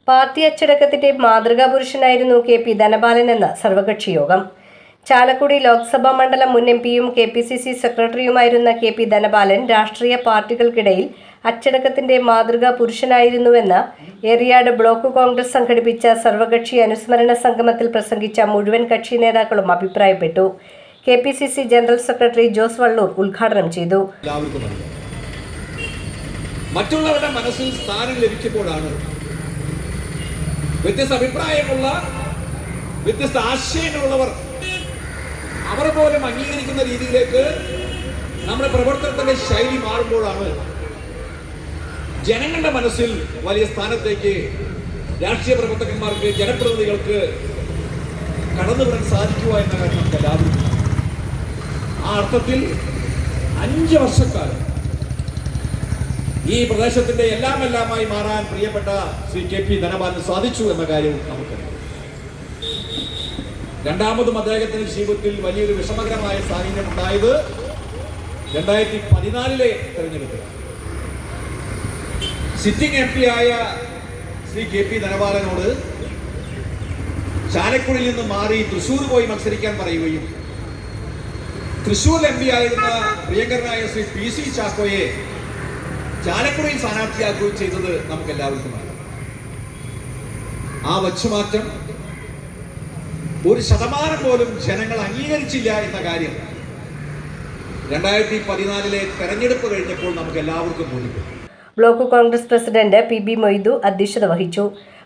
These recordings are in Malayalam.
പാർട്ടി അച്ചടക്കത്തിന്റെ മാതൃകാ പുരുഷനായിരുന്നു കെ.പി. ധനപാലൻ എന്ന സർവകക്ഷി യോഗം. ചാലക്കുടി ലോക്സഭാ മണ്ഡലം മുൻ എംപിയും കെ.പി.സി.സി സെക്രട്ടറിയുമായിരുന്ന കെ.പി. ധനപാലൻ രാഷ്ട്രീയ പാർട്ടികൾക്കിടയിൽ അച്ചടക്കത്തിന്റെ മാതൃകാ പുരുഷനായിരുന്നുവെന്ന് ഏറിയാട് ബ്ലോക്ക് കോൺഗ്രസ് സംഘടിപ്പിച്ച സർവകക്ഷി അനുസ്മരണ സംഗമത്തിൽ പ്രസംഗിച്ച മുഴുവൻ കക്ഷി നേതാക്കളും അഭിപ്രായപ്പെട്ടു. KPCC general secretary Jose Vallur ഉദ്ഘാടനം ചെയ്തു. മറ്റുള്ളവരുടെ മനസ്സിൽ സ്ഥാനം ലഭിക്കുമ്പോഴാണ് വ്യത്യസ്ത അഭിപ്രായമുള്ള വ്യത്യസ്ത ആശയങ്ങളുള്ളവർ അവർ പോലും അംഗീകരിക്കുന്ന രീതിയിലേക്ക് നമ്മുടെ പ്രവർത്തനത്തിന്റെ ശൈലി മാറുമ്പോഴാണ് ജനങ്ങളുടെ മനസ്സിൽ വലിയ സ്ഥാനത്തേക്ക് രാഷ്ട്രീയ പ്രവർത്തകന്മാർക്ക് ജനപ്രതിനിധികൾക്ക് കടന്നുവരാൻ സാധിക്കുക എന്ന കാര്യം നമുക്ക് എല്ലാവരും. ആ അർത്ഥത്തിൽ 5 വർഷക്കാലം ഈ പ്രദേശത്തിന്റെ എല്ലാമായി മാറാൻ പ്രിയപ്പെട്ട ശ്രീ കെ.പി. ധനപാലന് സാധിച്ചു എന്ന കാര്യവും നമുക്കറിയാം. രണ്ടാമതും അദ്ദേഹത്തിന്റെ ജീവിതത്തിൽ വലിയൊരു വിഷമകരമായ സാഹചര്യം ഉണ്ടായത് 2014 തെരഞ്ഞെടുപ്പിലാണ്. സിറ്റിംഗ് എം പി ആയ ശ്രീ കെ.പി. ധനപാലനോട് ചാലക്കുടിയിൽ നിന്ന് മാറി തൃശ്ശൂർ പോയി മത്സരിക്കാൻ പറയുകയും തൃശ്ശൂർ എം പി ആയിരുന്ന പ്രിയങ്കരനായ ശ്രീ പി.സി. ചാക്കോയെ ചാലക്കുടിയിൽ സ്ഥാനാർത്ഥിയാക്കുകയും ചെയ്തത് നമുക്ക് എല്ലാവർക്കും അറിയാം. ആ വച്ചുമാറ്റം 1% പോലും ജനങ്ങൾ അംഗീകരിച്ചില്ല എന്ന കാര്യം 2014 തെരഞ്ഞെടുപ്പ് കഴിഞ്ഞപ്പോൾ നമുക്ക് എല്ലാവർക്കും ബോധ്യപ്പെട്ടു. Block Congress president P B. Moythu അധ്യക്ഷത വഹിച്ചു.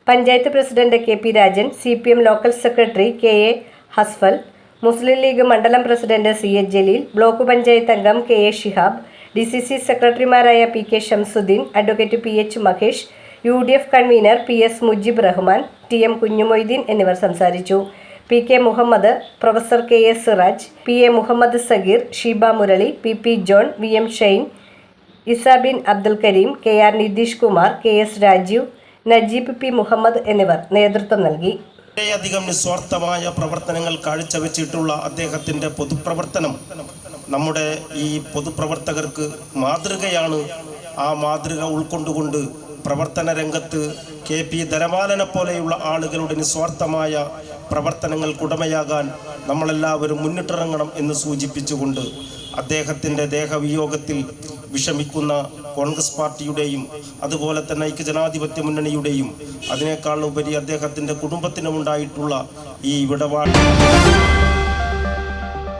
Panchayat president K P. Rajan, CPM local secretary K A. Hasfal, Muslim League മണ്ഡലം president C.H. Jaleel, block panchayat അംഗം കെ.എ. ഷിഹാബ്, DCC സെക്രട്ടറിമാരായ P.K. Shamsuddin, advocate P.H. Mahesh, UDF convener P.S. Mujeeb Rahman, T.M. Kunhimoideen എന്നിവർ സംസാരിച്ചു. P.K. Muhammad, professor K.A. Siraj, P.A. Muhammad Sageer, Sheeba Murali, P.P. John, V.M. Shane, Isabin Abdul Kareem, K.R. Nitheesh Kumar, K.S. Rajeev, Najeeb P. Muhammad എന്നിവർ നേതൃത്വം നൽകി. വളരെയധികം നിസ്വാർത്ഥമായ പ്രവർത്തനങ്ങൾ കാഴ്ചവെച്ചിട്ടുള്ള അദ്ദേഹത്തിൻ്റെ പൊതുപ്രവർത്തനം നമ്മുടെ ഈ പൊതുപ്രവർത്തകർക്ക് മാതൃകയാണ്. ആ മാതൃക ഉൾക്കൊണ്ടുകൊണ്ട് പ്രവർത്തന രംഗത്ത് കെ.പി. ധനപാലനെ പോലെയുള്ള ആളുകളുടെ നിസ്വാർത്ഥമായ പ്രവർത്തനങ്ങൾക്കുടമയാകാൻ നമ്മളെല്ലാവരും മുന്നിട്ടിറങ്ങണം എന്ന് സൂചിപ്പിച്ചുകൊണ്ട് അദ്ദേഹത്തിൻ്റെ ദേഹവിയോഗത്തിൽ വിഷമിക്കുന്ന കോൺഗ്രസ് പാർട്ടിയുടെയും അതുപോലെ തന്നെ ഐക്യജനാധിപത്യ മുന്നണിയുടെയും അതിനേക്കാൾ ഉപരി അദ്ദേഹത്തിൻ്റെ കുടുംബത്തിനുമുണ്ടായിട്ടുള്ള ഈ വിടവാട്